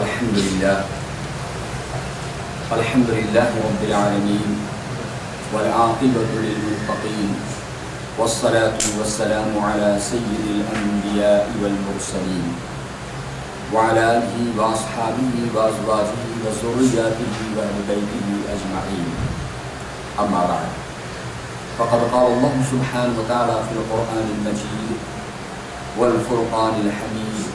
अल्हम्दुलिल्लाह रब्बिल आलमीन वल आक़िबतु लिल मुत्तक़ीन वस्सलातु वस्सलामु अला सय्यिदिल अंबिया'i वल मुरसलीन व अला आलिहि व अस्हाबिहि व अज़वाजिहि व ज़ुर्रिय्यतिहि व अहलि बैतिहि अजमईन। अम्मा बअद, फ़क़द क़ाल अल्लाहु सुब्हानहु व तआला फ़िल क़ुरआनिल मजीद वल फ़ुरक़ानिल हमीद।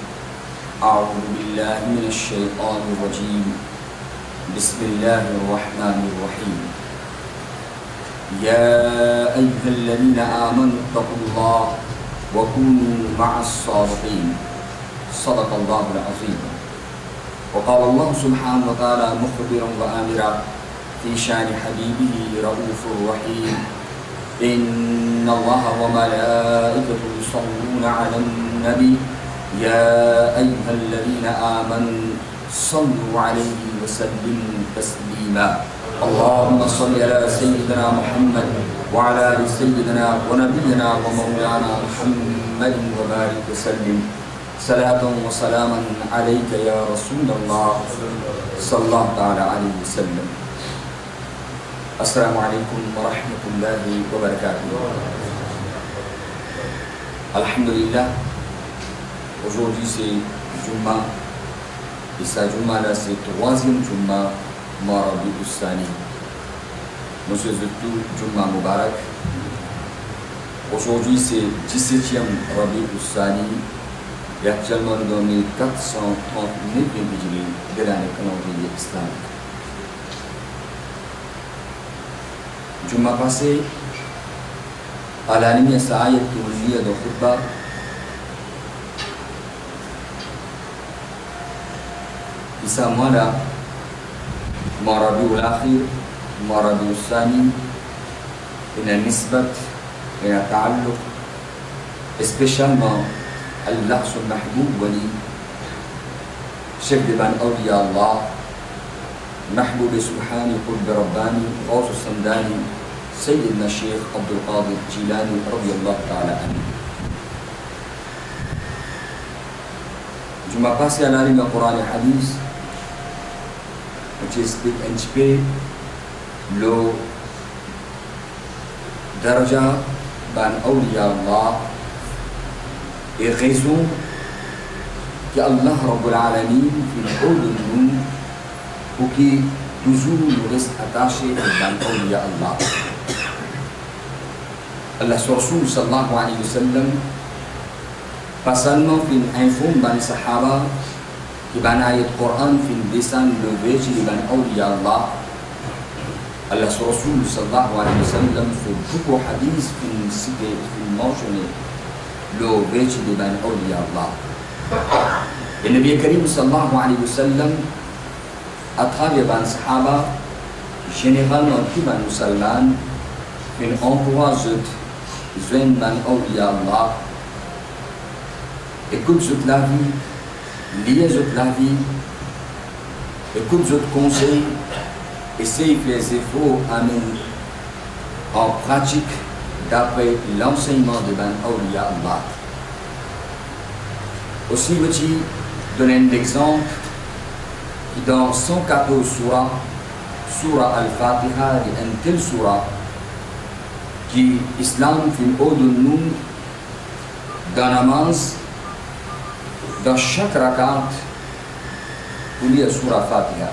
अऊज़ु बिल्लाहि मिनश शैतानिर रजीम। बिस्मिल्लाहिर्रहमानिर्रहीम। या अय्युहल्लज़ीना आमनुत्तक़ुल्लाह व कूनू मअस्सादिक़ीन। सदक़ल्लाहुल अज़ीम। व क़ाल अल्लाहु सुब्हानहु व तआला मुख़बिरन व आमिरा फ़ी शानि हबीबिही रऊफ़ुर रहीम। इन्नल्लाहा व मलाइकतहु युस्सल्लूना अलन नबी या अय्युहल्लज़ीना आमनू सल्लु अलैहि व सल्लिमू तस्लीमा। अल्लाहुम्मा सल्लि अला सय्यिदिना मुहम्मद व अला आलि सय्यिदिना व नबिय्यिना व मौलाना मुहम्मदिन व बारिक व सल्लिम सलातन व सलामन अलैका या रसूलल्लाह सल्लल्लाहु तआला अलैहि वसल्लम। अस्सलामु अलैकुम व रहमतुल्लाहि व बरकातुहू। Alhamdulillah, aujourd'hui c'est Jumma, et sa Jumma là c'est troisième Jumma Rabi'ul Thani. Monsieur Zoutou Jumma Mubarak. Aujourd'hui c'est 17e Rabi'ul Thani et actuellement nous sommes 439e Hijri de l'année calendrier islamique. Jumma passé à l'année Sa'ayat Touliya de Khutba. Isamana Rabiul Akhir, Rabiul Thani, ina nisbat, ina ta'alluq, spécialement Allah sul Mahboub Wali, chef de Ban Awliya Allah, Mahboub Subhani Qutb Rabbani, Ghaus Samdani, Sayyidina Sheikh Abdul Qadir Jilani radiyallahu ta'ala anhu. Juma passé à l'année du Coran et Hadith, which explique un petit peu le daraja ban awliya Allah et raison que Allah Rabbul Alamin fait de nous pour que toujours nous reste attachés à ban awliya Allah. Allah Rasul sallallahu alayhi wa sallam pas seulement fait une info ban sahaba qui ban ayat Coran fin descend le veji de ban awliya Allah. Allah Rasul sallallahu alayhi wa sallam fait beaucoup de hadiths fin cité fin mentionné le veji de ban awliya Allah. Et Nabi Karim sallallahu alayhi wa sallam à travers ban sahaba généralement qui ban musulman fin encourage Zwen ban awliya Allah. Écoute toute la vie, liez toute la vie, écoute votre conseil, essaye de faire les efforts, amène en pratique d'après l'enseignement de Ban Awliya Allah. Aussi, je vais donner un exemple qui dans 114 surah Al-Fatiha, une telle surah qui Islam fait au de nous dans namaz. Dans chaque rakat, il y a surah Fatiha.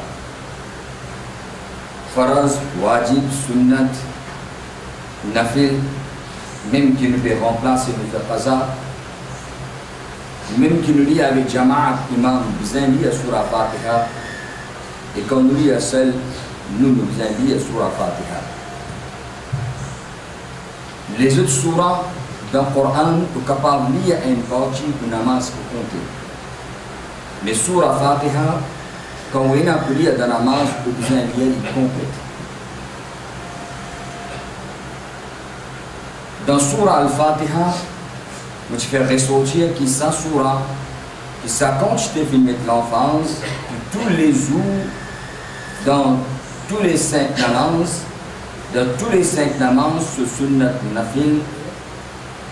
Faraz, wajib, sunnat, nafil, même qui nous fait remplacer le qaza, même qui nous lit avec Jama'at Imam, besoin de surah Fatiha, et quand nous lit seul, nous besoin de surah Fatiha. Les autres surahs dans le Coran, sont capables de lire une partie de namaz pour compter. Mais surah Fatiha, quand on a lire dans namaz, on a besoin de lire complète. Dans surah Al-Fatiha, je fais ressortir que sa surah, que sa quantité de mettre l'enfance, tous les jours, dans tous les 5 namaz, dans tous les 5 namaz, sur sunnat nafil,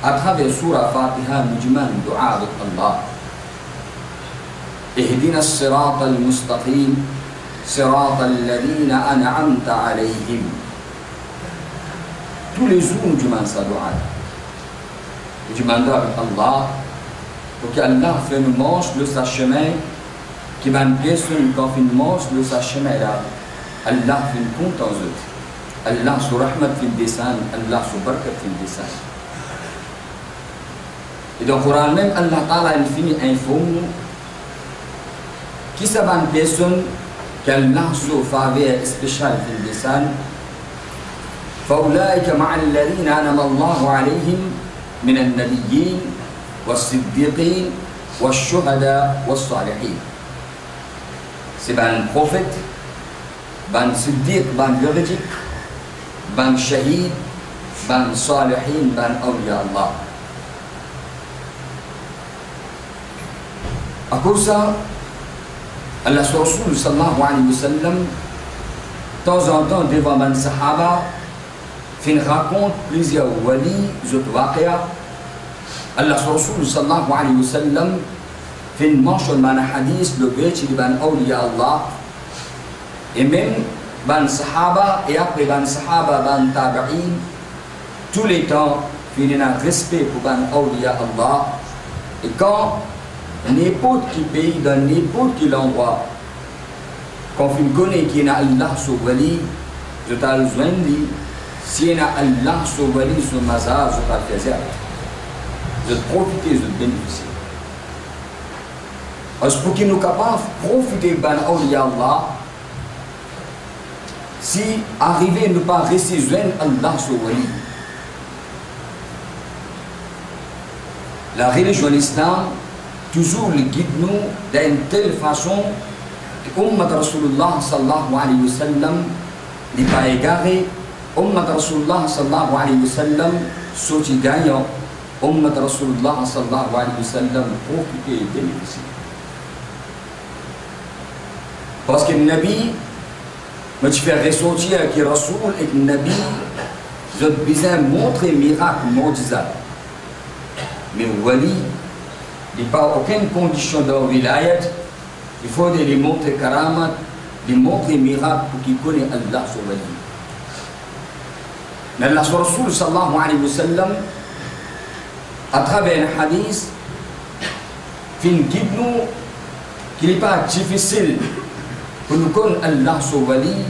à travers surah Fatiha, nous demandons dua avec Allah. اهدنا الصراط المستقيم صراط الذين أنعمت عليهم. Tous les jours, nous demandons ça doua. Nous demandons à Allah pour qu'Allah fasse une manche de sa chemin, qui va une personne qui fait une manche de sa chemin là. Allah fait une compte aux autres. Allah sur rahmat fait le dessin, Allah sur barkat fait le dessin. Et dans le Coran même, Allah Ta'ala il finit informe qui ça va une personne qu'Allah sur faveur spéciale fait le dessin. فأولئك مع الذين أنعم الله عليهم من النبيين والصديقين والشهداء والصالحين. C'est un prophète, un siddiq, un véridique, un shahid, un salihin, un awliya Allah. À cause de ça, Allah Rasul sallallahu alayhi wa sallam, de temps en temps devant un sahaba, fin raconte plusieurs wali, zut waqia. Allah Rasul sallallahu alayhi wa sallam fin mentionne dans un hadith le béti de ban awliya Allah. Et même ban sahaba et après ban sahaba ban tabi'in, tous les temps fin un respect pour ban awliya Allah. Et quand n'importe quel pays, dans n'importe quel endroit, quand on connaît qu'il y a Allah sur wali, je t'ai besoin de lui. Si il y a Allah sur wali, sur mazar, je t'ai fait ça. Je profite, je bénéficie. Parce que pour qu'il nous capable de profiter de awliya Allah, si arriver à ne pas rester joindre Allah sur wali, la religion de l'islam toujours le guide nous d'une telle façon que Ummat Rasulullah sallallahu alayhi wa sallam n'est pas égaré. Ummat Rasulullah sallallahu alayhi wa sallam sorti gagnant. Ummat Rasulullah sallallahu alayhi wa sallam profiter et bénéficier. Parce que le Nabi, je fais ressortir que Rasoul et le Nabi, je besoin montrer miracle, mu'jizat. Mais Wali, il n'y a pas aucune condition de wilayat, il faut lui montrer karamat, lui montrer miracle pour qu'il connaisse Allah sur Wali. Mais Allah sur Rasoul sallallahu alayhi wa sallam, à travers un hadith, fin guide nous qu'il n'est pas difficile pour nous connaître Allah sur Wali.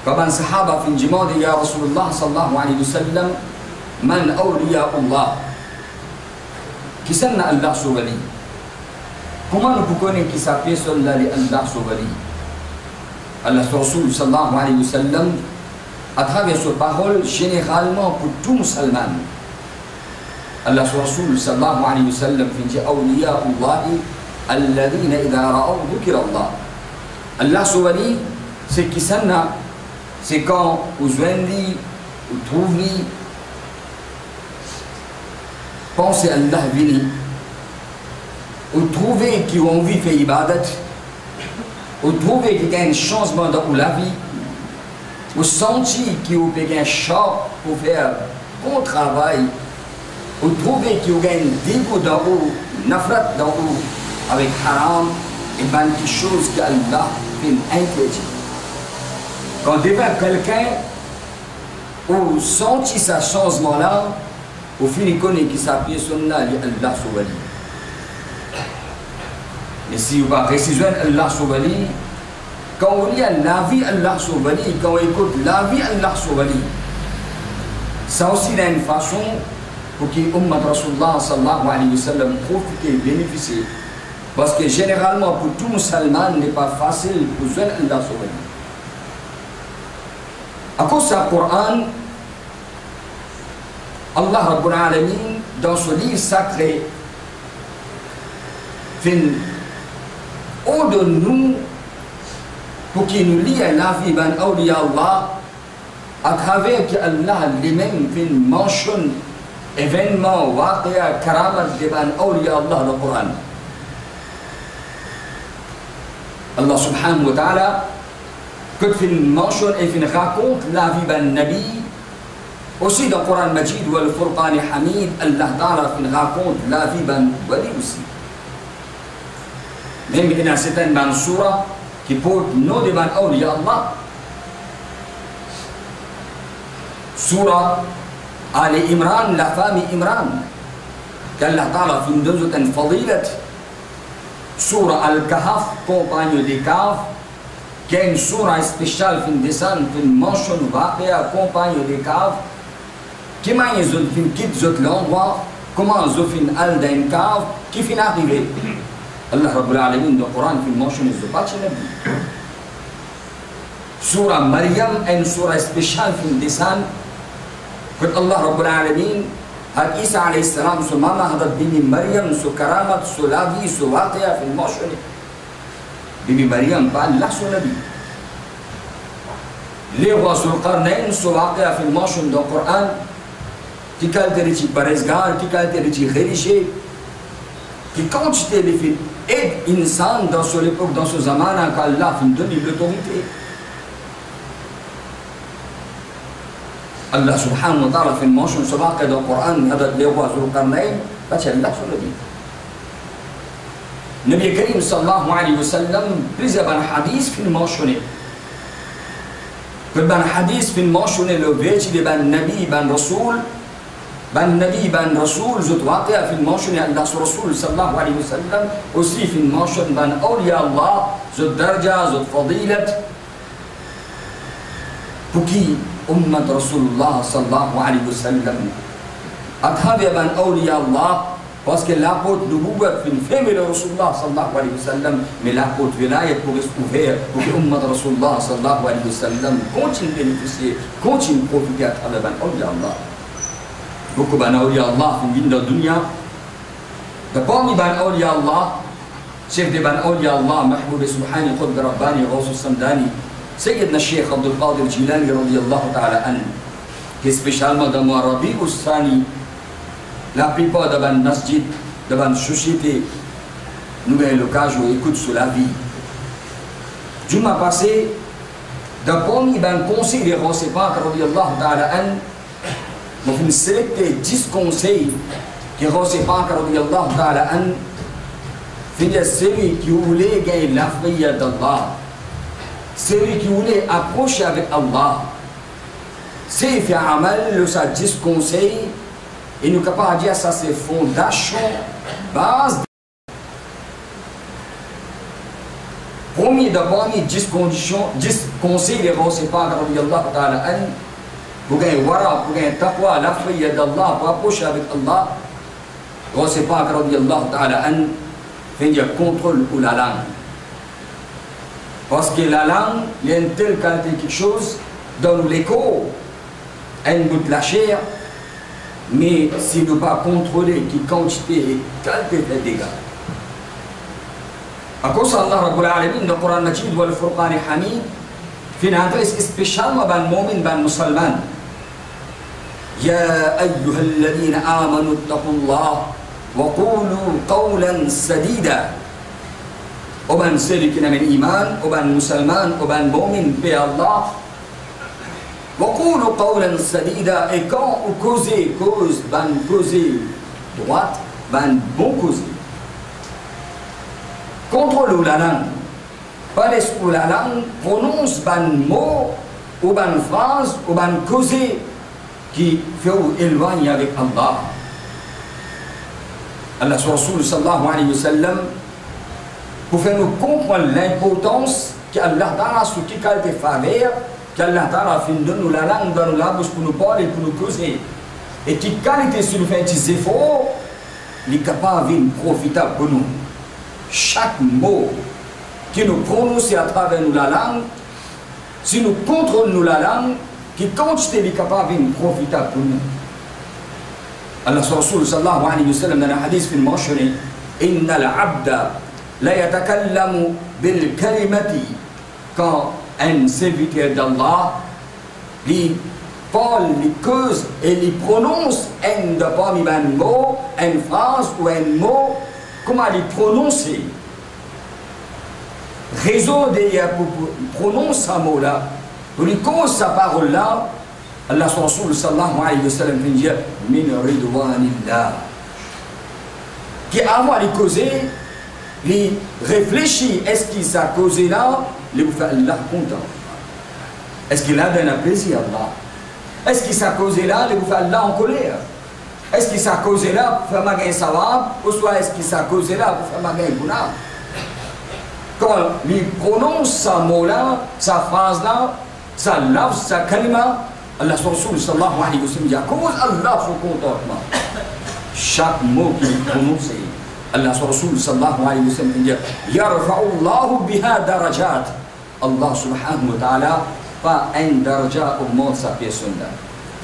Comme un sahaba fin demande ya Rasulullah sallallahu alayhi wa sallam, man awliya Allah. Qui s'en a Allah sur Wali? Comment nous pouvons connaître qui s'appelle Allah sur Wali? Allah sur Rasul sallallahu alayhi wa sallam, à travers ses paroles, généralement pour tout musulman. Allah sur Rasul sallallahu alayhi wa sallam, dit awliya Allah, alladhina idha ra'aw dhukira Allah. Allah sur Wali, c'est qui s'en a, c'est quand vous joignez, vous trouvez, pensez à Allah vini, ou trouvez qu'ils ont envie de faire ibadat, ou trouvez qu'il y a un changement dans la vie, ou sentez qu'il y a un choc pour faire bon travail, ou trouvez qu'il y a un dégoût dans vous, nafrat dans vous, avec haram, et bien quelque chose qu'Allah fait interdit. Quand devant quelqu'un, ou sentez ce changement-là, au fin il connaît qui s'appelle Sunna Allah sur Wali. Et si vous va rester Allah sur Wali, quand on lit la vie Allah sur Wali, quand on écoute la vie Allah sur Wali, ça aussi a une façon pour que Ummat Rasulullah sallallahu alayhi wa sallam profite et bénéficie. Parce que généralement pour tout musulman n'est pas facile pour joindre Allah sur Wali. À cause du Coran, Allah Rabbul Alamin, dans ce livre sacré, fait ordonne nous pour qu'il nous lie la vie d'un awliya Allah à travers que Allah lui-même fait mentionne événements, waqia, karamat de d'un awliya Allah dans le Coran. Allah subhanahu wa ta'ala, que fait mentionne et fait raconte la vie d'un Nabi. Aussi dans le Coran Majid ou le Furqan Hamid, Allah Ta'ala raconte la vie d'un wali aussi. Même il y a certaines surah qui portent nom de awliya Allah. Surah Ali Imran, la famille Imran, qu'Allah Ta'ala fait une fadilat. Surah Al-Kahf, compagne des Kahf, qui est une surah spéciale, qui descend, qui mentionne Waqia, compagne des Kahf, qui m'a quitte l'endroit, comment ils ont Al d'un Kahf, qui finit arrivé. Allah Rabbul Alamin dans le Coran, qui mentionne les Zopati Nabi. Surah Maryam est une surah spéciale, qui descend, que Allah Rabbul Alamin, Isa alayhi salam, ce maman hadat bibi Maryam, ce karamat, ce lavi, ce waqia, fait mentionner. Bibi Maryam, pas Allah, ce nabi. Les rois sur le Qarnayn, ce waqia, fait mentionner dans le Coran, qui caractérise Baresgar, qui caractérise religieux, qui quantité les films, aide insan dans cette époque, dans ce zaman, qu'Allah fait donner l'autorité. Allah subhanahu wa ta'ala fait une mention sur dans le Coran, les rois sur le Qarnayn, parce qu'Allah sur le dit. Nabi Karim sallallahu alayhi wa sallam, plusieurs hadiths fait mentionner. Que le hadith fait mentionner le vécu de Nabi, Rasoul, Nabi, Rasoul, je dois faire mentionner Allah sur Rasoul sallallahu alayhi wa sallam, aussi fait mentionner awliya Allah, je darja, je fadilat, pour qui أمة رسول الله صلى الله عليه وسلم أتهابي بان أولياء الله parce que l'apôtre de Bouba fait une femme de Rasulullah sallallahu alayhi wa sallam, mais l'apôtre vilayat pour se ouvrir pour que Ummat Rasulullah sallallahu alayhi wa sallam continue de bénéficier, continue de profiter à travers ban awliya Allah. Beaucoup ban awliya Allah fin bin dans la dunya. De parmi ban awliya Allah, chef de ban awliya Allah, Mahmoud Subhani, Qutb Rabbani, Rasul Samdani, Sayyidna Sheikh Abdul Qadir Jilani radiyallahu ta'ala an, qui est spécialement dans le Rabi Oustani, la plupart de la masjid, de la société, nous avons l'occasion d'écouter sur la vie. Je m'ai passé, d'abord, il y a un conseil de Rassepaq radiyallahu ta'ala an, je vais sélectionner 10 conseils que Rassepaq radiyallahu ta'ala an, fait celui qui voulait gagner l'affaire d'Allah. Celui qui voulait approcher avec Allah, c'est faire amal, le ça 10 conseils, et nous sommes capables de dire ça c'est fondation, base. Premier d'abord, 10 conditions, 10 conseils de Rassepaq radiyallahu ta'ala an, pour gagner wara, pour gagner taqwa, l'affaire d'Allah, pour approcher avec Allah. Rassepaq radiyallahu ta'ala an, fait dire contrôle ou la langue. Parce que la langue, il y a une telle qualité de quelque chose, donne l'écho, elle goûte la chair, mais si nous ne pas contrôler qui quantité et qualité de dégâts. À cause d'Allah Rabbul Alamin, dans le Coran Majid ou le Furqan Hamid, fait une adresse spécialement dans le mu'min, dans le musulman. Ya ayyuhalladhina amanu attaqullah wa qulu qawlan sadida. Oban celui qui n'a pas d'iman, oban musulman, oban mu'min, paix Allah. وقولوا قولا سديدا, et quand vous causez, ban causer droite, ban bon causer. Contrôlez la langue. Pas laissez la langue, prononce ban mot, ou ban phrase, ou ban causer qui fait ou éloigne avec Allah. Allah sur Rasul sallallahu alayhi wa sallam, pour faire nous comprendre l'importance qu'Allah Ta'ala sur qui qualité faveur, qu'Allah Ta'ala fait nous la langue dans la bouche pour nous parler, pour nous causer. Et qui qualité sur nous fait des efforts, il est capable de profiter pour nous. Chaque mot qui nous prononce à travers nous la langue, si nous contrôlons la langue, qui quantité il est capable de profiter pour nous. Allah Rasul sallallahu alayhi wa sallam dans le hadith fait mentionner Inna al-abda la yatakallamu bil kalimati, quand un serviteur d'Allah lui parle, lui cause et lui prononce un de parmi un mot, une phrase ou un mot, comment lui prononcer. Raison de prononcer ce mot-là, pour lui cause sa parole-là, Allah Rasul sallallahu alayhi wa sallam dit min ridwanillah, qui avant de causer, il réfléchit, est-ce qu'il s'est causé là, il vous fait Allah content. Est-ce qu'il a donné un plaisir Allah? Est-ce qu'il s'est causé là, il vous fait Allah en colère? Est-ce qu'il s'est causé là pour faire magasin sawab, ou soit est-ce qu'il s'est causé là pour faire magasin guna? Quand il prononce sa mot-là, sa phrase-là, sa lafz, sa kalima, Allah Rasul sallallahu alayhi wa sallam dit à cause Allah son contentement. Chaque mot qu'il prononce, Allah Rasul sallallahu alayhi wa sallam dit Yarfa'u Allahu biha darajat. Allah subhanahu wa ta'ala, pas un daraja augmente sa personne là.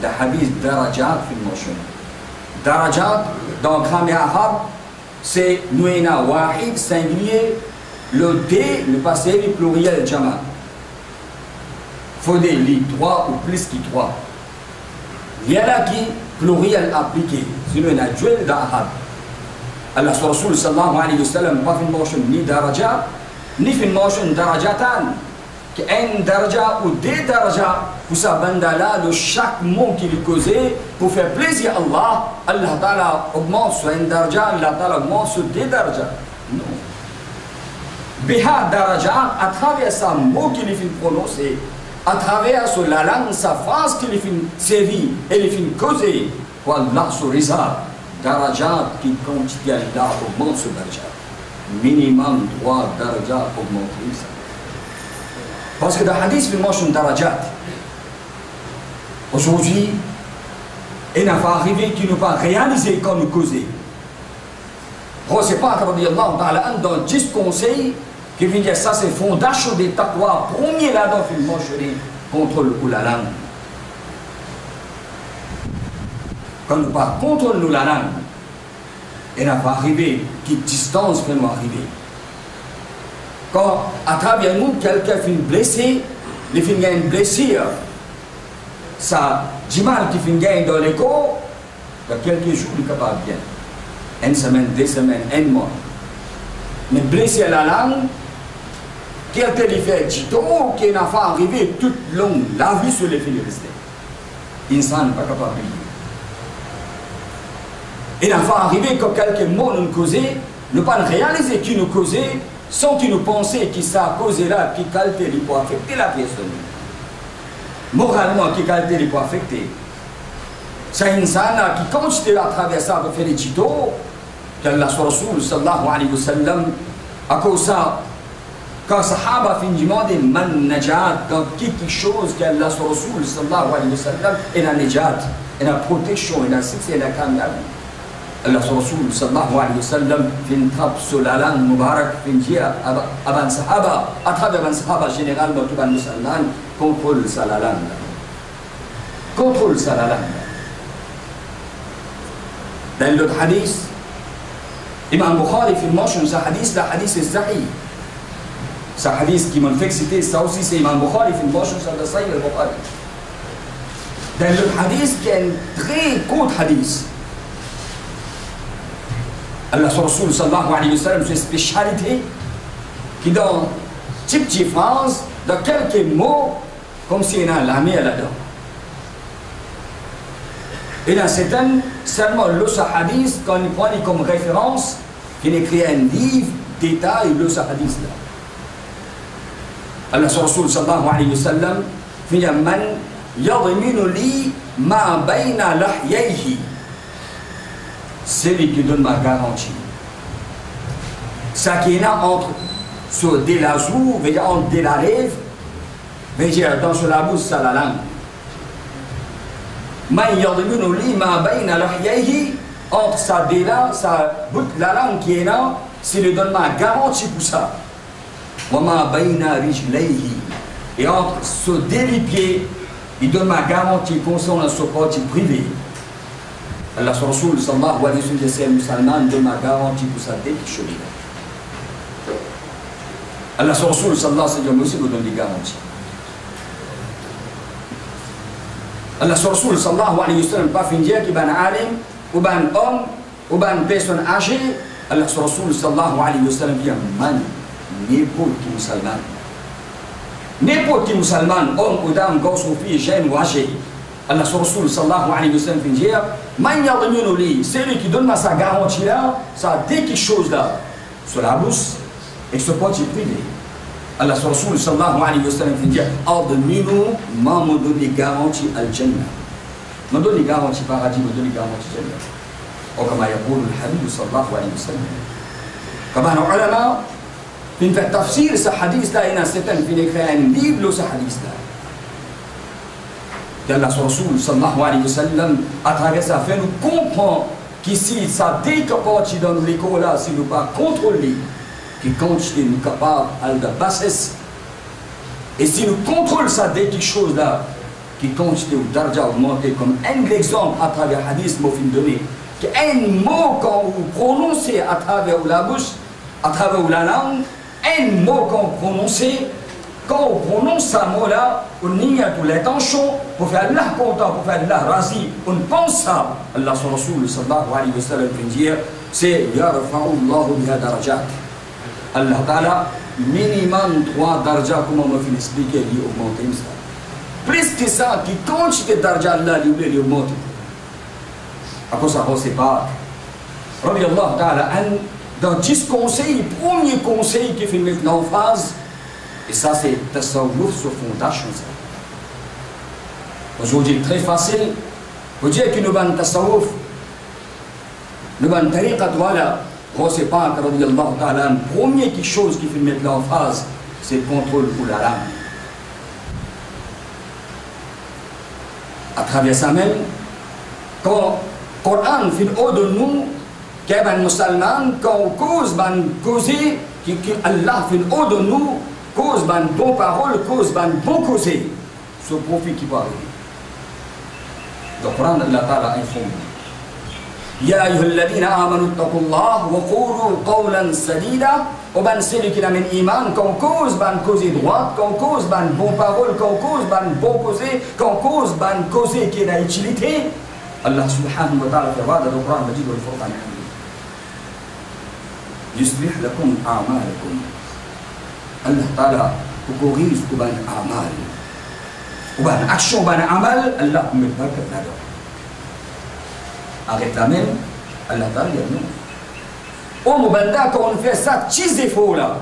Le hadith darajat fil motion. Darajat, dans le grammaire arabe, c'est nuena wahid, singulier, le D, le passé, le pluriel, jama. Faudrait les trois ou plus que trois. Il y en a qui pluriel appliqué, sinon il y a un duel d'arabe. Allah Rasul sallallahu alayhi wa sallam, pas une motion ni daraja, ni une motion darajatan. Un daraja ou des daraja pour sa bande-là de chaque mot qu'il causait pour faire plaisir à Allah, Allah Ta'ala augmente sur un daraja, Allah Ta'ala augmente sur des daraja. Non. Biha daraja, à travers sa mot qu'il fait prononcer, à travers sur la langue, sa phrase qu'il fait servir et il fait causer, pour Allah sur Risa, daraja qui quantité Allah augmente ce daraja. Minimum 3 daraja augmente ça. Parce que dans le hadith, il mentionne darajat. Aujourd'hui, il n'a pas arrivé qu'il n'a pas réalisé comme nous causait. Ce n'est pas dans 10 conseils qui viennent dire ça, c'est fondation des taqwa. Premier là-dedans, il mentionne contrôle ou la langue. Quand nous pas contrôle nous la langue, il n'a pas arrivé, quelle distance fait nous arriver. Quand à travers nous, quelqu'un finit blessé, il finit une blessure, ça, du mal qui finit dans les corps, il y a quelques jours, il est capable bien. Une semaine, 2 semaines, 1 mois. Mais blessé à la langue, quelqu'un lui fait jito, qui n'a pas arrivé toute longue, la vie sur les filles restées. L'insan n'est pas capable de vivre. Il n'a pas arrivé que quelques mots nous causaient, ne pas réaliser qui nous causait, sans qu'ils nous pensaient que ça a causé là, qui qualité peut affecter la personne. Moralement, qui qualité peut affecter. C'est une sana qui continue à travers ça pour faire des tutos, qu'Allah Rasul sallallahu alayhi wa sallam, à cause de ça, quand Sahaba finit demander man najat, dans quelque chose qu'Allah Rasul sallallahu alayhi wa sallam, et la najat, et la protection, et la succès, et la kamyab. Allah Rasul sallallahu alayhi wa sallam fait une trappe sur la langue Mubarak, fait une dire à Ban Sahaba, à travers Ban Sahaba généralement, tout Ban Musalman, contrôle ça la langue. Contrôle ça la langue. Dans l'autre hadith, Imam Bukhari fait mention de ce hadith, le hadith est sahih. Ce hadith qui m'a fait citer, ça aussi c'est Imam Bukhari fait mention de ce sahih al-Bukhari. Dans l'autre hadith, qui est un très court hadith, Allah Rasul sallallahu alayhi wa sallam, c'est une spécialité qui dans une petite phrase, dans quelques mots, comme si on a l'armée là-dedans. Et dans certaines, seulement le hadith, quand il prend comme référence, qu'il écrit un livre, détaille le hadith là. Allah Rasul sallallahu alayhi wa sallam, il dit man yadminu li ma bayna lahyayhi. C'est lui qui donne ma garantie. Ça qui est là entre sur des lazous, veut dire entre des lèvres, veut dire dans sur la bouche, ça la langue. Man yadminu li ma bayna lahyayhi, entre sa déla, sa bout la langue qui est là, c'est lui donne ma garantie pour ça. Wa ma bayna rijlayhi, et entre ce deux pieds, il donne ma garantie concernant son parti privé. Allah Rasul sallallahu alayhi wa sallam, c'est un musulman, donne ma garantie pour sa tête qui chemine. Allah Rasul sallallahu alayhi wa sallam aussi vous donne des garanties. Allah Rasul sallallahu alayhi wa sallam pas fin dire qu'il y a un alim, ou un homme, ou une personne âgée. Allah Rasul sallallahu alayhi wa sallam dit man, n'importe qui musulman. N'importe qui musulman, homme ou dame, gosse ou fille, jeune ou âgé. Allah Rasul sallallahu alayhi wa sallam dit man yadminu li, c'est lui qui donne sa garantie là, ça dit quelque chose là. sur la bouche et ce pot est privé. Allah Rasul sallallahu alayhi wa sallam dit Ardminu ma me donne garantie al-Jannah. Me donne garantie paradis, me donne garantie Jannah. Ou comme يقول الحبيب صلى الله عليه وسلم. Comme les ulama في tafsir ce hadith là, il y a certains qui écrivent un livre ce hadith là. Allah Rasul sallallahu alayhi wa sallam à travers ça fait nous comprendre qu'ici ça dès que parti dans l'école là, si nous pas contrôler qui continue nous capable de bassesse et si nous contrôlons ça dès quelque chose là qui continue d'argent augmenter comme un exemple à travers hadith mot fin donné qu'un mot quand vous prononcez à travers la bouche à travers la langue un mot qu'on prononce quand on prononce ce mot là on y a toute l'intention pour faire Allah content pour faire Allah razi on pense ça Allah son Rasul sallallahu alayhi wa sallam dire c'est yarfa'u Allahu biha darajat Allah Ta'ala, minimum 3 darja, comme on m'a fait expliquer, il augmente ça. Plus que ça, qui quantité de darja là, il augmente. À cause ça, on ne sait pas. Rabbi Allah Ta'ala, dans 10 conseils, le premier conseil qui fait maintenant en phase, et ça c'est tasawwuf sur fondation. Aujourd'hui, très facile, vous dire que nous avons tasawwuf, nous avons tariqat, voilà. C'est pas la première chose qui fait mettre en phase, c'est le contrôle pour la langue. À travers ça même, quand le Coran fait haut de nous, qu'il y a un musulman, quand on cause, causer, Allah fait haut de nous, cause, bonne parole, cause, bon causer, ce profit qui va arriver. Le Coran, Allah Ta'ala informe. يا أيها الذين آمنوا اتقوا الله وقولوا قولا سديدا وبان celui qui a un iman qu'on cause ban causer droite qu'on cause ban bon parole qu'on cause ban bon causer qu'on cause ban causer qui a utilité Allah subhanahu wa ta'ala في هذا القرآن المجيد والفرقان الحميد يصلح لكم أعمالكم الله تعالى corrige ban أعمال وبان action ban amal Allah met barkat là-dedans. Arrête la même, Allah Ta'ala dit non. Au Moubanda, quand on fait ça, petits efforts là.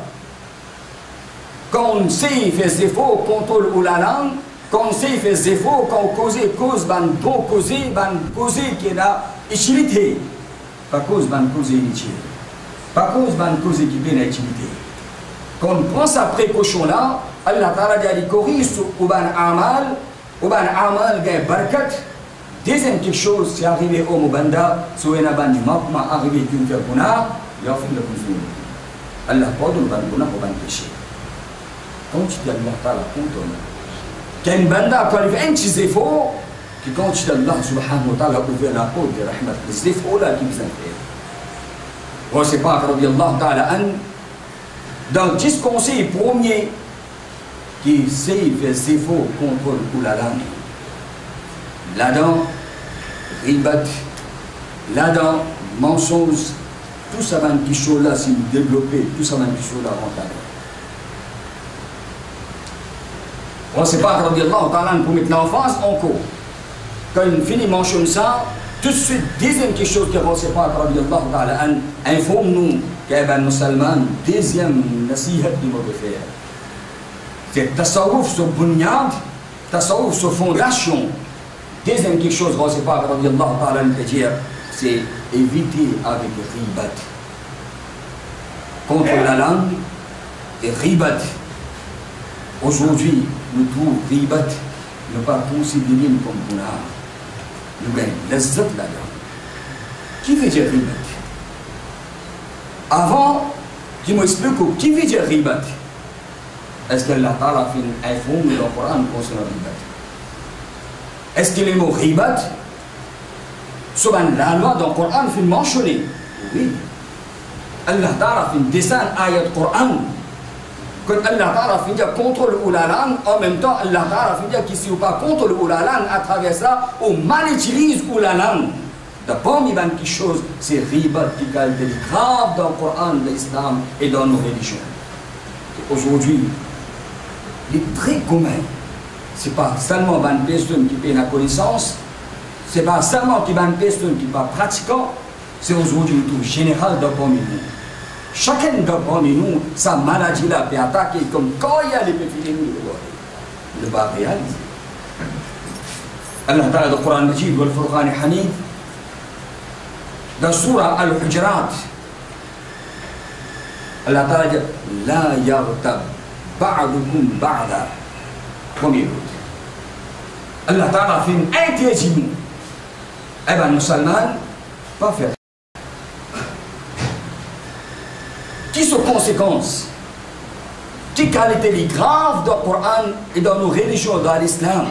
Quand on sait faire des efforts, contrôle ou la langue, quand on sait faire des efforts, quand on cause, ban bon causer qui est là, utilité. Pas cause, ban causer inutile. Pas cause, ban causer qui est là, utilité. Quand on prend sa précaution là, Allah Ta'ala dit il corrige ou ban amal gagne barkat. Deuxième quelque chose, c'est arrivé au Moubanda, si on a banni mapma arrivé qu'une fait guna, il a fait le consumer. Allah pardonne le guna pour ban péché. Quand tu dis Allah Ta'ala contourne, qu'un banda quand il fait un petit effort, qui quand tu dis Allah subhanahu wa ta'ala ouvert la porte de rahmat, les efforts là qui vous ont fait. On ne sait pas, Rabbi Allah Ta'ala, dans 10 conseils premiers, qui sait faire des efforts contre la langue. Là-dedans, ribat, là-dedans, mensonge, tout ça va qui chose là, si vous développez, tout ça va qui chose là rentable. On ne sait pas, Rabbi Allah, pour mettre l'enfance encore. Quand il finit de mentionner ça, tout de suite, deuxième quelque chose que on ne sait pas, Rabbi Allah, informe-nous qu'il y a un musulman, deuxième nasihat qu'il m'a faire. C'est tasawwuf sur bunyad, tasawwuf sur fondation. Deuxième quelque chose, on ne sait pas, Rabbi Allah, dire, c'est éviter avec ribat. Contre la langue et ribat. Aujourd'hui, nous trouvons ribat ne pas considéré comme bonar. Nous gagnons l'azat là-dedans. Qui veut dire ribat? Avant, tu m'expliques qui veut dire ribat? Est-ce que Allah Ta'ala fait un informe dans le Coran concernant ribat? Est-ce que les mots ribat, sur la loi dans le Coran, fait mentionner? Oui. Allah Ta'ala fait un dessin ayat Coran. Quand Allah Ta'ala fait dire contrôle ou la langue, en même temps, Allah Ta'ala fait dire qu'ici ou pas contrôle ou la langue, à travers ça, on mal utilise ou la langue. D'abord, il y a quelque chose, c'est ribat qui est grave dans le Coran, l'islam et dans nos religions. Aujourd'hui, il est très commun. Ce n'est pas seulement une personne qui paie la connaissance, ce n'est pas seulement une personne qui n'est pas pratiquant, c'est aujourd'hui tout général dans le monde. chacun parmi nous, sa maladie-là peut attaquer comme quand il y a les petits ennemis. Il ne va pas réaliser. Allah Ta'ala dans le Coran Majid ou le Furqan Hamid, dans la Surah Al-Hujurat, Allah Ta'ala dit La yaghtab ba'dukum ba'da. Premier mot. Allah Ta'ala fait une interdit. Eh bien, nous Salman, pas faire. Qui sont conséquences? Qui qualité les graves dans le Coran et dans nos religions, dans l'islam?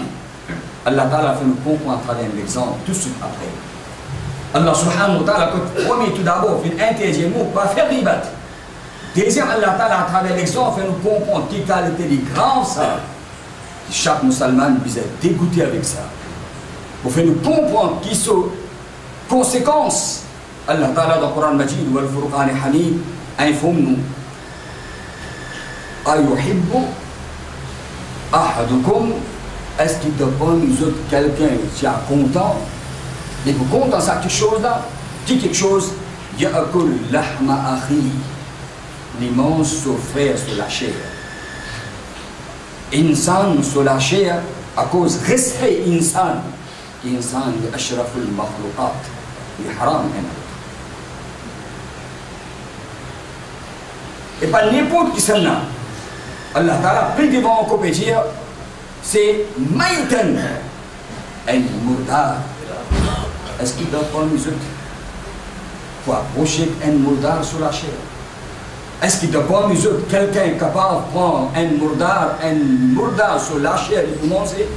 Allah Ta'ala fait nous comprendre à travers l'exemple tout de suite après. Allah Subhanahu wa Ta'ala, premier tout d'abord, fait un interdit mot, pas faire ribat. Deuxième, Allah Ta'ala, à travers l'exemple, fait nous comprendre qui qualité les graves ça. Chaque musulman vous est dégoûté avec ça. Pour faire nous comprendre qui sont conséquences. Allah Ta'ala dans le Coran Majid ou le Furqan Hamid informe-nous. Ayuhibbu ahadukum, est-ce qu'il doit pas nous autres quelqu'un qui est content? Et vous content ça quelque chose là? Dit quelque chose. Ya'akul lahma akhi, il mange son frère sur la chair. Insan sur la chair à cause respect insan. Insan est ashraful makhluqat. Il est haram. Et pas n'importe qui s'en a. Allah Ta'ala pris devant qu'on peut dire c'est maïtan un murdar. Est-ce qu'il doit prendre nous autres pour approcher un murdar sur la chair? Est-ce qu'il doit prendre nous autres quelqu'un capable de prendre un murdar sur la chair et pour manger?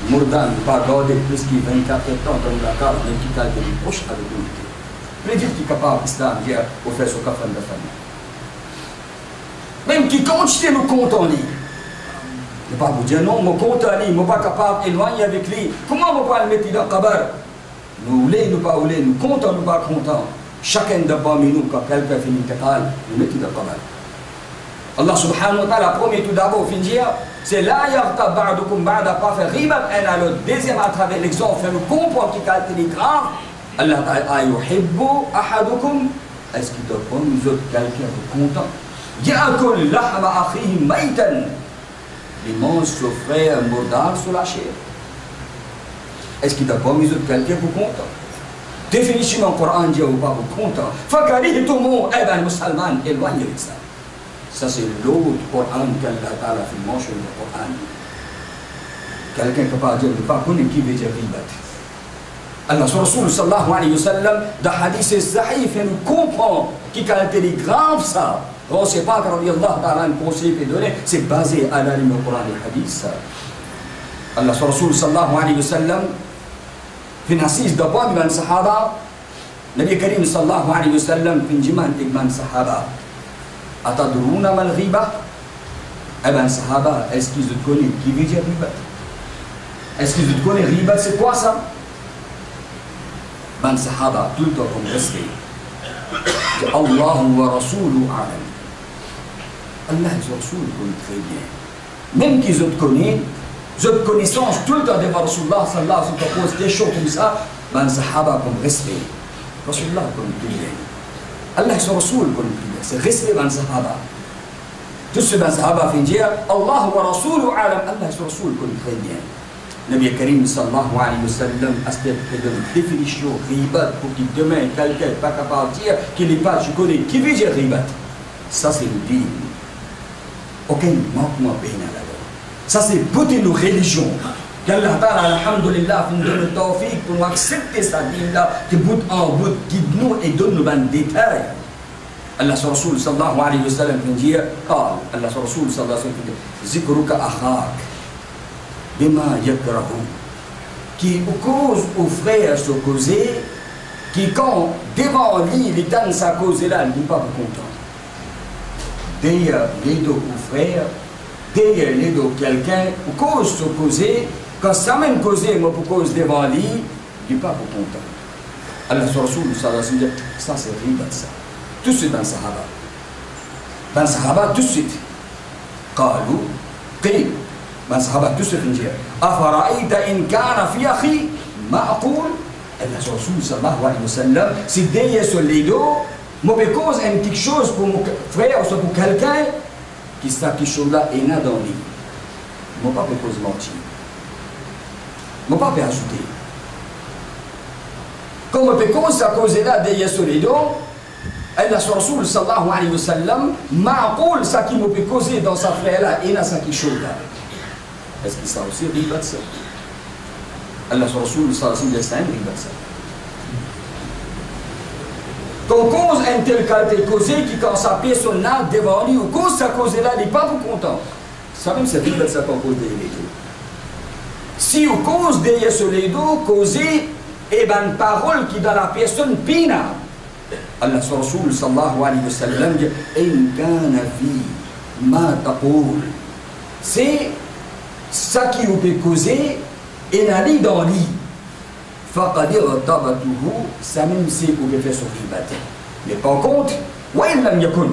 Murdar ne pas garder plus que 24 temps dans la case d'un petit calme de proche avec nous. Plus vite qu'il est capable d'islam hier pour faire son kafan de famille. Même qui continue nous contenter. Ne pas vous dire non, mon compte à lui, je ne suis pas capable d'éloigner avec lui. Comment on peut le mettre dans le kabar? Nous voulons, nous pas voulons, nous comptons, nous pas contents. Chacun de parmi nous, quand quelqu'un finit le katal, nous mettons dans le kabar. Allah subhanahu wa ta'ala, premier tout d'abord, finir, c'est la yaghtab ba'dukum ba'da, pas faire ribat un à l'autre. Deuxième, à travers l'exemple, faire nous comprendre qu'il est grave. Allah ta'ala, ayuhibbu ahadukum, est-ce qu'il doit prendre nous autres quelqu'un de content? Ya'akul lahma akhihi maïtan. Il mange son frère mordard sur la chair. Est-ce qu'il doit pas mis autre quelqu'un pour content? Définition dans le Coran dit ou pas pour content. Fakari tout le monde, eh bien, les musulmans éloignent avec ça. Ça, c'est l'autre Coran qu'Allah Ta'ala fait manger le Coran. Quelqu'un qui va dire, ne pas connaître qui veut dire ribat. Allah Rasul sallallahu alayhi wa sallam, dans le hadith sahih, fait nous comprendre qui qualité est grave ça. On ne sait pas quand Allah Ta'ala un conseil est donné, c'est basé à la ligne du Coran et du hadith. Allah Rasul sallallahu alayhi wa sallam, في نصيص دبان من صحابة نبي كريم صلى الله عليه وسلم في جمان إجمان صحابة أتدرون ما الغيبة؟ أبان صحابة est-ce qu'ils connaissent qui veut dire غيبة؟ Est-ce qu'ils connaissent غيبة c'est quoi ça? من صحابة tout le temps comme respect Allah wa Rasuluhu a'lam. Allah et son Rasoul connaissent très bien. Même qu'ils connaissent cette connaissance tout le temps de Rasulullah sallallahu alayhi wa sallam pose des choses comme ça, ben sahaba comme respect. Rasulullah comme prière. Allah et son Rasoul comme prière. C'est respect ben sahaba. Tout ce ben sahaba fait dire Allah wa Rasuluhu a'lam. Allah et son Rasoul comme très bien. Nabi Karim sallallahu alayhi wa sallam a cette définition ribat pour qu'il demain quelqu'un n'est pas capable de dire qu'il n'est pas, je connais, qui veut dire ribat. Ça c'est le din. Aucun manquement pénal. Ça c'est beauté de nos religions. Qu'Allah Ta'ala, alhamdulillah, nous donne le tawfiq pour nous accepter sa dîme-là, qui bout en bout, guide nous et donne nous un détail. Allah Rasul sallallahu alayhi wa sallam dit, Allah Rasul sallallahu alayhi wa sallam dit, zikruka akhak, bima yakrahu, qui cause aux frères se causer, qui quand devant lui, il donne sa cause-là, il n'est pas content. D'ailleurs, les deux aux frères, derrière les deux quelqu'un, pour cause se causer, quand ça même causé, moi pour cause devant lui, il n'est pas content. Allah Rasul sallallahu alayhi wa sallam dit, ça c'est riba ça. Tout de suite dans le Sahaba. Dans le Sahaba, tout de suite. قالوا قيل dans le Sahaba, tout de suite dit, أفرأيت إن كان في أخي ما أقول. Allah Rasul sallallahu alayhi wa sallam, c'est derrière sur les deux, Mauvaise cause est quelque chose pour mon frère ou pour quelqu'un qui sait quelque chose là et n'a dans lui. Je ne peux pas cause mentir. Je ne peux pas ajouter. Comme on peut cause ça cause là derrière sur les dos, Allah Rasul sallallahu alayhi wa sallam m'a dit ça qui me peut causer dans sa frère là et n'a ça quelque chose là. Est-ce que ça aussi riba de ça? Allah Rasul sallallahu alayhi wa sallam riba de ça. Quand cause une telle qualité causée qui quand sa personne là devant lui ou cause ça cause là il n'est pas pour content. Ça même c'est riba de ça qu'on cause derrière les dos. Si on cause derrière sur les dos causé et ben parole qui dans la personne pina. Allah Rasul sallallahu alayhi wa sallam dit in kana fi ma taqul. C'est ça qui vous peut causer et n'a dit dans lui. Faqad irtabatuhu, ça même c'est vous peut faire sur ribat. Mais par contre, wa in lam yakun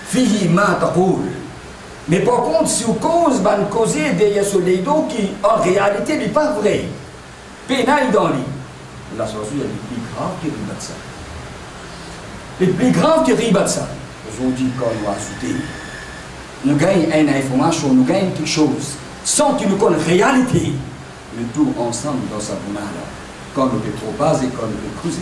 fihi ma taqul. Mais par contre, si vous cause ban causer derrière sur les dos qui en réalité n'est pas vrai. Pénal dans lui. Allah Rasul a dit plus grave que ribat ça. Le plus grave que riba de ça, aujourd'hui, quand nous ajoutons, nous gagnons une information, nous gagnons quelque chose, sans que nous connaissions la réalité, nous tout ensemble dans sa bounada, quand nous peut trop baser, quand nous peut creuser.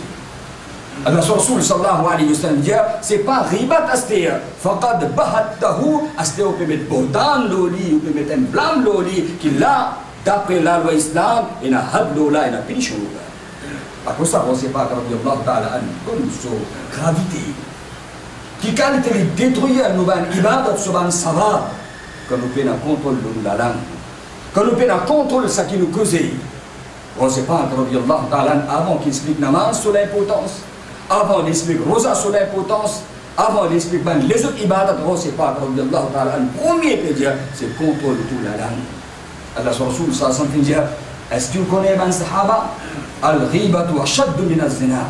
Allah Rasul sallallahu alayhi wa sallam dit, c'est pas riba d'astéa, faqad bahattahu, astéa, on peut mettre botan l'oli, on peut mettre un blâme l'oli, qui là, d'après la loi islam, il y a had l'ola, il y a pinichou l'ola. À cause de ça, on ne sait pas comme gravité. Qui qualité de détruire nous van ibadat soban savoir quand nous prenons contrôle de la langue. Quand nous prenons contrôle de ce qui nous cause. On ne sait pas avant qu'il explique namaz sur l'importance, avant d'expliquer rosa sur l'importance, avant d'expliquer les autres ibadat, on ne sait pas le premier pédia, c'est le contrôle de toute la langue. Allah Rasul sallallahu alayhi wa sallam dit, est-ce que vous connaissez les Sahaba? Al-Ghibatu ashaddu min az-zina.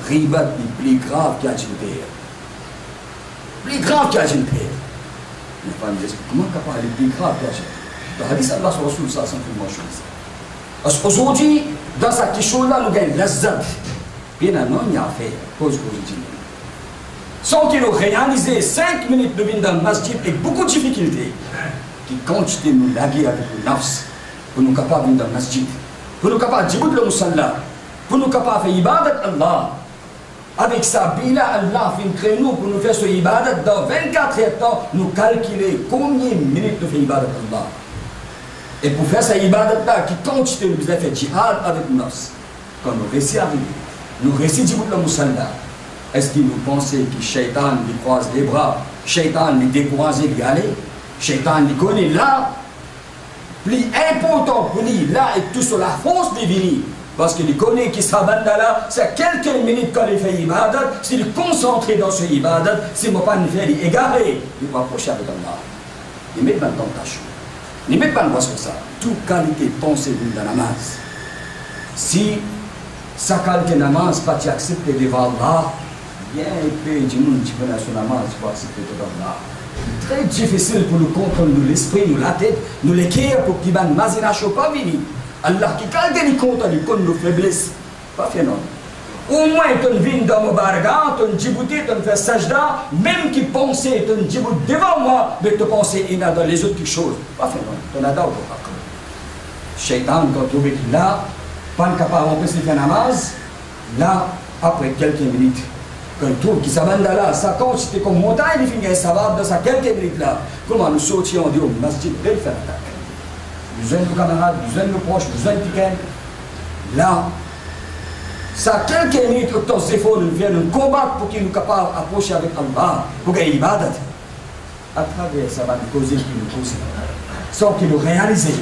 Ghibat est plus grave qu'un père. Plus grave qu'un père. Les femmes disent, comment capable est plus grave qu'un père? Dans le hadith, Allah Rasul sallallahu alayhi wa sallam. Parce qu'aujourd'hui, dans cette question-là, nous gagnons l'azzat. Bien un non, il y a fait, cause positive. Sans qu'ils nous réalisent 5 minutes de vie dans le masjid avec beaucoup de difficultés, qui continuent de nous laguer avec le nafs. Pour nous capables dans le masjid, pour nous capables de djibout le musalla, pour nous capables de faire ibadat Allah. Avec ça, bila Allah fait un créneau pour nous faire ce ibadat dans 24 heures de temps, nous calculer combien de minutes nous fait ibadat Allah. Et pour faire ce ibadat là, qui continue de faire djihad avec nous, quand nous réussissons à arriver, nous réussissons djibout le musalla, est-ce que nous pensons que Shaitan lui croise les bras, Shaitan lui décourage d'y aller, Shaitan lui connaît là? Plus important pour lui, là, est tout sur la force divine. Parce qu'il connaît qu'il s'abandonne là, c'est quelques minutes quand il fait ibadat, s'il est concentré dans ce ibadat, s'il ne va pas nous faire égarer, il va approcher avec Allah. Il met dans la tentation. Il met pas le sur ça. Toute qualité pensée dans la namaz. Si sa qualité namaz pas acceptée devant Allah, bien peu de monde qui peut faire son namaz pour accepter devant Allah. Très difficile pour nous contrôler l'esprit, nous la tête, nous les cœurs pour qu'ils ne mazina pas venir. Allah qui quand il compte nos faiblesses, pas fait non. Au moins tu viens dans mon barga, tu djibouti, tu fais sajda, même qui pensait, tu djibout devant moi, mais tu pensais il y a dans les autres quelque chose. Pas fait non. Tu n'as pas de Shaitan quand tu es là, pas capable d'empêcher de faire namaz, là après quelques minutes. Quand il trouve qu'il s'abandonne là, ça compte, c'était comme montagne, il finit ça va dans sa quelques minutes là. Comment nous sortions du masjid, belle faire attaque. Nous avons nos camarades, nous avons nos proches, nous avons nos piquets. Là, ça quelques minutes, au temps d'effort, nous venons nous combattre pour qu'il nous capable d'approcher avec Allah, pour gagner l'ibadat. À travers ça va nous causer, qui nous cause, sans qu'il nous réalise.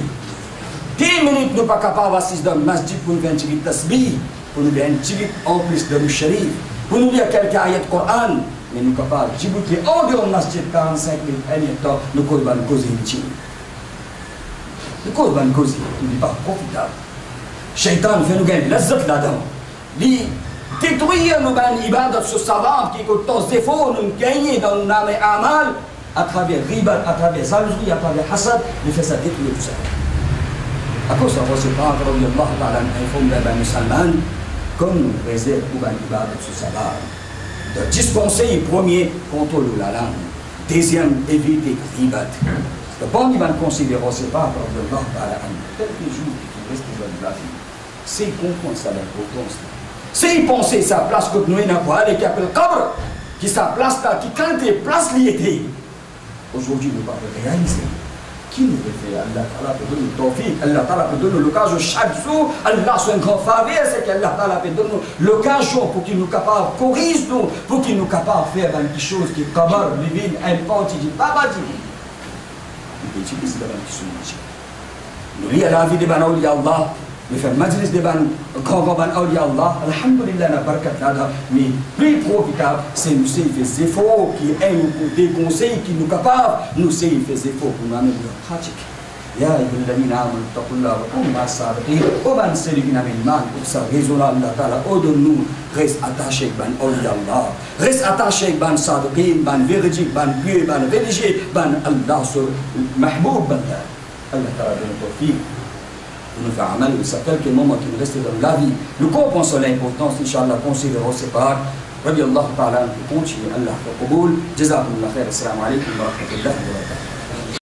10 minutes, nous ne sommes pas capables d'assister dans le masjid pour nous faire un petit tasbih, pour nous faire un petit en plus de nous sharif. Pour nous lire quelques ayats de Coran, mais nous sommes capables de djibouti en dehors du masjid 45 minutes, un temps, nous sommes capables de causer une chose. Nous sommes capables de causer, nous ne sommes pas profitables. Shaitan fait nous gagner l'azzat là-dedans. Il détruit nos ibadat sur savoir qui est autant d'efforts, nous gagner dans nos âmes et amal, à travers ribat, à travers zalzoui, à travers hasad, il fait ça détruire tout ça. À cause de ça, on ne sait pas encore, Allah informe les musulmans, comme nous réserve pour une ibadat sur sabbat. de 10 conseils. Premier, contrôle la langue. Deuxième, éviter ribat. Le bon, il va considérer, c'est pas de l'ordre à la haine. Quelques jours qui restent de la vie. C'est comprendre ça l'importance. C'est penser sa place que nous n'avons pas, qui appelle Qabr, qui sa place là, qui quand est place liée. Aujourd'hui, nous ne réaliser. Qui nous le fait? Allah Ta'ala peut donner le tawfiq, Allah Ta'ala peut donner l'occasion chaque jour. Allah soit un grand faveur, c'est qu'Allah Ta'ala peut donner l'occasion pour qu'il nous capable de corriger nous, pour qu'il nous capable de faire quelque chose qui est Qabr, living, important, qui dit pas dit. Il utilise la même chose. Nous lisons la vie de Ban Awliya Allah. Mais faire majlis de grand awliya Allah, alhamdulillah, la barakat nada, mais plus profitable, c'est nous faire des efforts qui aiment pour des conseils qui nous capables, nous faire des efforts pour nous amener en pratique. Ya ayyuhalladhina amanu taqullaha wa kunu ma'as sadiqin. Au ban servina min man pour sa raison Allah Ta'ala ordonne-nous reste attaché ban awliya Allah, reste attaché ban sadiqin, ban véridique, ban pieux, ban religieux, ban Allah sur mahboub Allah Ta'ala donne tawfiq. Nous faire amal, il y a quelques moments qui nous restent dans la vie. Nous comprenons l'importance, Inch'Allah, considérons ces parts. Rabbi Allah Ta'ala, nous continuons, Allah, Qaboul, Jazakumullah khair, assalamu alaikum wa rahmatullahi wa barakatuh.